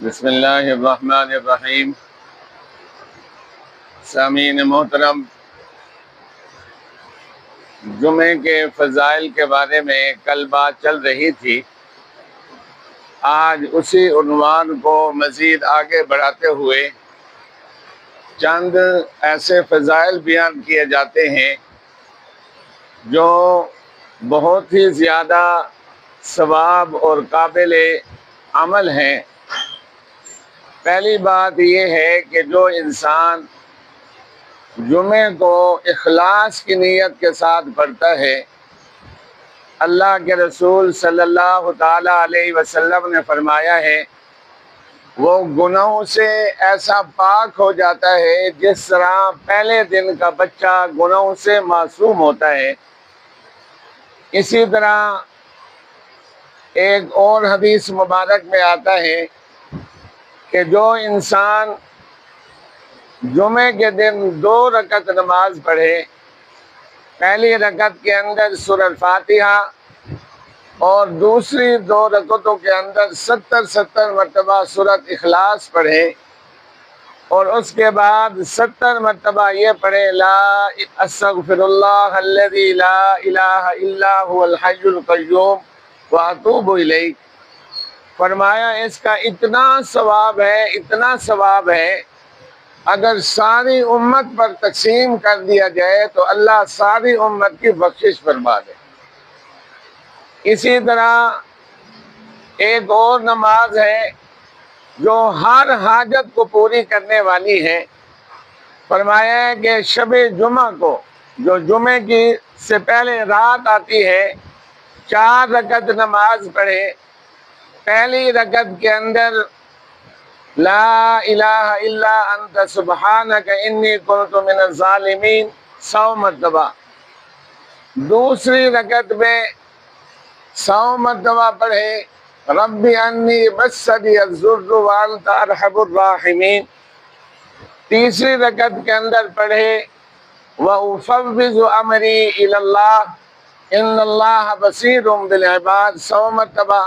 بسم اللہ الرحمن الرحیم۔ سامعین محترم، جمعے کے فضائل کے بارے میں کل بات چل رہی تھی۔ آج اسی عنوان کو مزید آگے بڑھاتے ہوئے چند ایسے فضائل بیان کیے جاتے ہیں جو بہت ہی زیادہ ثواب اور قابل عمل ہیں۔ پہلی بات یہ ہے کہ جو انسان جمعے کو اخلاص کی نیت کے ساتھ پڑھتا ہے، اللہ کے رسول صلی اللہ تعالیٰ علیہ وسلم نے فرمایا ہے وہ گناہوں سے ایسا پاک ہو جاتا ہے جس طرح پہلے دن کا بچہ گناہوں سے معصوم ہوتا ہے۔ اسی طرح ایک اور حدیث مبارک میں آتا ہے کہ جو انسان جمعے کے دن 2 رکعت نماز پڑھے، پہلی رکعت کے اندر سورہ الفاتحہ اور دوسری 2 رکعتوں کے اندر 70 مرتبہ سورۃ اخلاص پڑھے، اور اس کے بعد 70 مرتبہ یہ پڑھے لا استغفر اللہ الذی لا الہ الا هو الحی القیوم واتوب الیہ۔ فرمایا اس کا اتنا ثواب ہے اگر ساری امت پر تقسیم کر دیا جائے تو اللہ ساری امت کی بخشش فرما دے۔ اسی طرح ایک اور نماز ہے جو ہر حاجت کو پوری کرنے والی ہے۔ فرمایا ہے کہ شب جمعہ کو، جو جمعے کی سے پہلے رات آتی ہے، 4 رکعت نماز پڑھے، پہلی رکعت کے اندر لا الہ الا انت سبحانک انی کنت من الظالمین 100 مرتبہ، دوسری رکعت میں 100 مرتبہ پڑھے رب انی مسنی الضر وانت ارحم الراحمین، تیسری رکعت کے اندر پڑھے وافوض امری الی اللہ ان اللہ بصیر بالعباد 100 مرتبہ،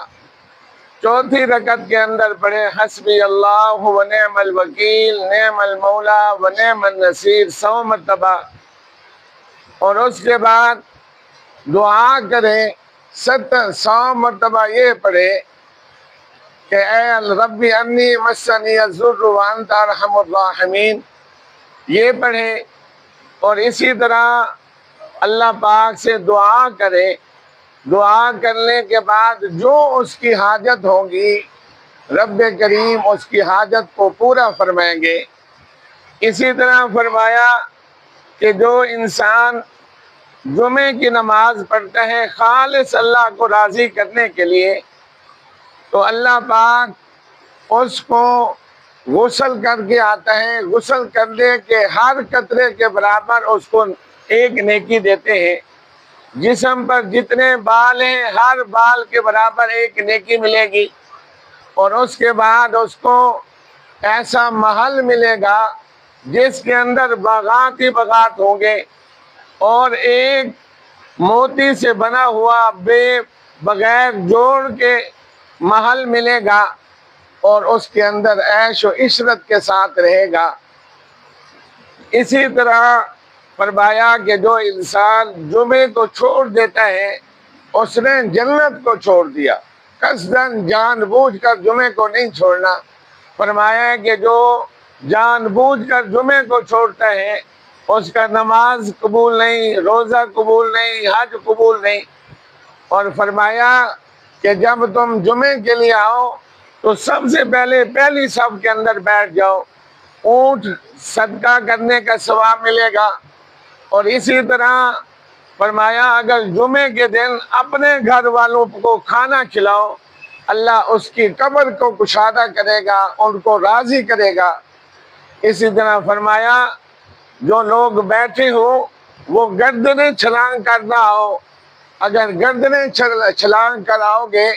چوتھی رکعت کے اندر پڑھے حسبی اللہ و نعم الوکیل نعم المولا و نعم النصیر 100 مرتبہ، اور اس کے بعد دعا کریں 100 مرتبہ یہ پڑھے کہ اے رب انی مسنی الضر وانت ارحم الراحمین، یہ پڑھے، اور اسی طرح اللہ پاک سے دعا کرے۔ دعا کرنے کے بعد جو اس کی حاجت ہوگی رب کریم اس کی حاجت کو پورا فرمائیں گے۔ اسی طرح فرمایا کہ جو انسان جمعے کی نماز پڑھتا ہے خالص اللہ کو راضی کرنے کے لیے، تو اللہ پاک اس کو غسل کر کے آتا ہے، غسل کرنے کے ہر قطرے کے برابر اس کو ایک نیکی دیتے ہیں۔ جسم پر جتنے بال ہیں ہر بال کے برابر ایک نیکی ملے گی، اور اس کے بعد اس کو ایسا محل ملے گا جس کے اندر باغات ہی باغات ہوں گے، اور ایک موتی سے بنا ہوا بغیر جوڑ کے محل ملے گا، اور اس کے اندر عیش و عشرت کے ساتھ رہے گا۔ اسی طرح فرمایا کہ جو انسان جمعے کو چھوڑ دیتا ہے اس نے جنت کو چھوڑ دیا، قصداً جان بوجھ کر جمعے کو نہیں چھوڑنا۔ فرمایا ہے کہ جو جان بوجھ کر جمعے کو چھوڑتا ہے اس کا نماز قبول نہیں، روزہ قبول نہیں، حج قبول نہیں۔ اور فرمایا کہ جب تم جمعے کے لیے آؤ تو سب سے پہلے پہلی صف کے اندر بیٹھ جاؤ، اونٹ صدقہ کرنے کا ثواب ملے گا۔ اور اسی طرح فرمایا اگر جمعے کے دن اپنے گھر والوں کو کھانا کھلاؤ اللہ اس کی قبر کو کشادہ کرے گا، ان کو راضی کرے گا۔ اسی طرح فرمایا جو لوگ بیٹھے ہو وہ گردنیں چھلانگ کرنا ہو، اگر گردنیں چھلانگ کر آؤ گے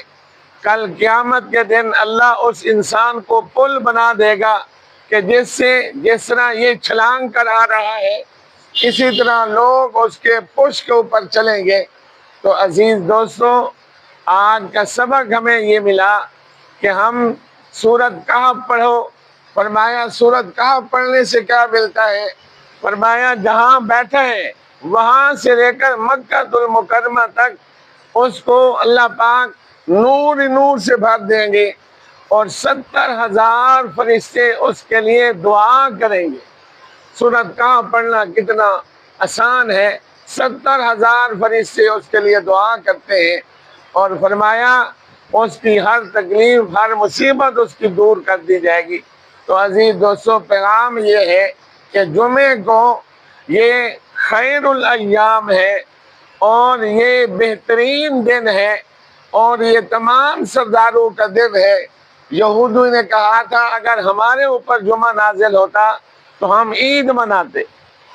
کل قیامت کے دن اللہ اس انسان کو پل بنا دے گا کہ جس طرح یہ چھلانگ کر آ رہا ہے اسی طرح لوگ اس کے پش کے اوپر چلیں گے۔ تو عزیز دوستو، آج کا سبق ہمیں یہ ملا کہ ہم سورت کہف پڑھو۔ فرمایا سورت کہف پڑھنے سے کیا ملتا ہے؟ فرمایا جہاں بیٹھے ہیں وہاں سے لے کر مکہ المکرمہ تک اس کو اللہ پاک نور نور سے بھر دیں گے، اور 70,000 فرشتے اس کے لیے دعا کریں گے۔ سورت کہف پڑھنا کتنا آسان ہے، 70,000 فرشتے اس کے لیے دعا کرتے ہیں، اور فرمایا اس کی ہر تکلیف ہر مصیبت اس کی دور کر دی جائے گی۔ تو عزیز دوستو، پیغام یہ ہے کہ جمعے کو یہ خیر الایام ہے اور یہ بہترین دن ہے، اور یہ تمام سرداروں کا دن ہے۔ یہودیوں نے کہا تھا اگر ہمارے اوپر جمعہ نازل ہوتا تو ہم عید مناتے،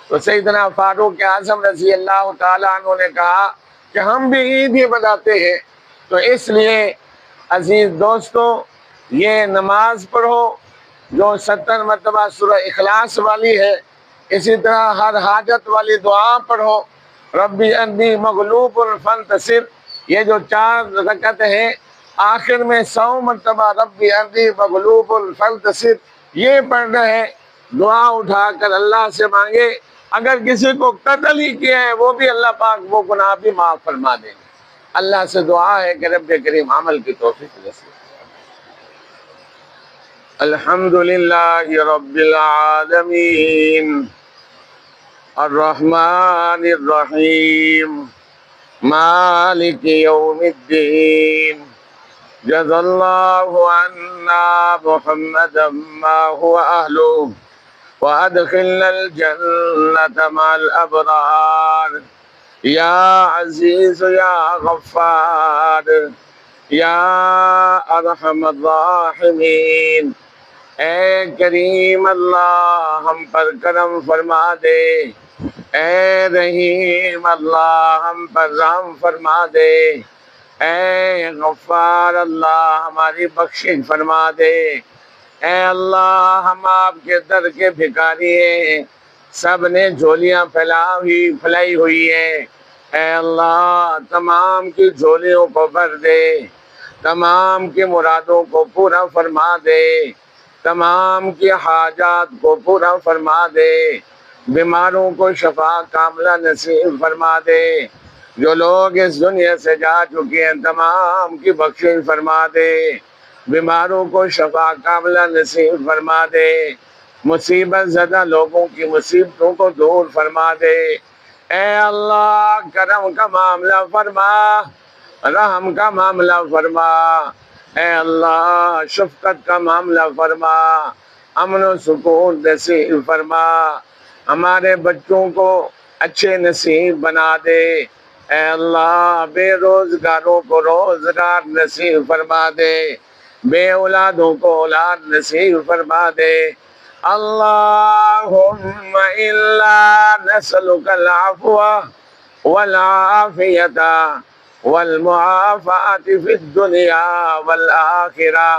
تو سیدنا فاروق اعظم رضی اللہ تعالیٰ عنہ نے کہا کہ ہم بھی عید ہی مناتے ہیں۔ تو اس لیے عزیز دوستو، یہ نماز پڑھو جو 70 مرتبہ سورہ اخلاص والی ہے، اسی طرح ہر حاجت والی دعا پڑھو، ربی انی مغلوب فانتصر، یہ جو 4 رکعت ہیں آخر میں 100 مرتبہ ربی انی مغلوب فانتصر یہ پڑھنا ہے۔ دعا اٹھا کر اللہ سے مانگے، اگر کسی کو قتل ہی کیا ہے وہ بھی اللہ پاک وہ گناہ بھی معاف فرما دیں گے۔ اللہ سے دعا ہے کہ رب کریم عمل کی توفیق نصیب۔ الحمدللہ رب العالمین الرحمن الرحیم مالک یوم الدین جزا اللہ عنا محمدا ما هو اہلہ وادخلنا الجنة مع الابرار یا عزیز یا غفار یا ارحم الراحمین۔ اے کریم اللہ ہم پر کرم فرما دے، اے رحیم اللہ ہم پر رحم فرما دے، اے غفار اللہ ہماری بخشش فرما دے۔ اے اللہ ہم آپ کے در کے بھکاری ہیں، سب نے جھولیاں پھیلائی ہوئی ہیں، اے اللہ تمام کی جھولیوں کو بھر دے، تمام کی مرادوں کو پورا فرما دے، تمام کی حاجات کو پورا فرما دے، بیماروں کو شفا کاملہ نصیب فرما دے، جو لوگ اس دنیا سے جا چکے ہیں تمام کی بخشش فرما دے، بیماروں کو شفا کاملہ نصیب فرما دے، مصیبت زدہ لوگوں کی مصیبتوں کو دور فرما دے۔ اے اللہ کرم کا معاملہ فرما، رحم کا معاملہ فرما، اے اللہ شفقت کا معاملہ فرما، امن و سکون نصیب فرما، ہمارے بچوں کو اچھے نصیب بنا دے، اے اللہ بے روزگاروں کو روزگار نصیب فرما دے، بے اولادوں کو اولاد نصیب فرما دے۔ اللہم الا نسألک العفو والعافیت والمعافات فی الدنیا والآخرہ،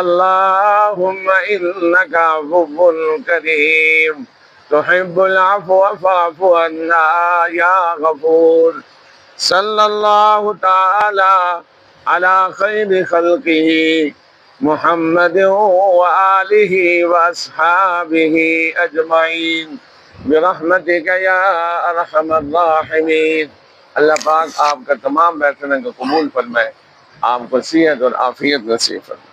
اللہم انک عفو کریم تحب العفو فاعف عنا یا غفور۔ صلی اللہ تعالی علی خیر خلقہ محمد وآلہ واصحابہ اجمعین برحمتک یا ارحم الراحمین۔ اللہ پاک آپ کا تمام بیٹھنے کو قبول فرمائے، آپ کو صحت اور عافیت نصیب فرمائے۔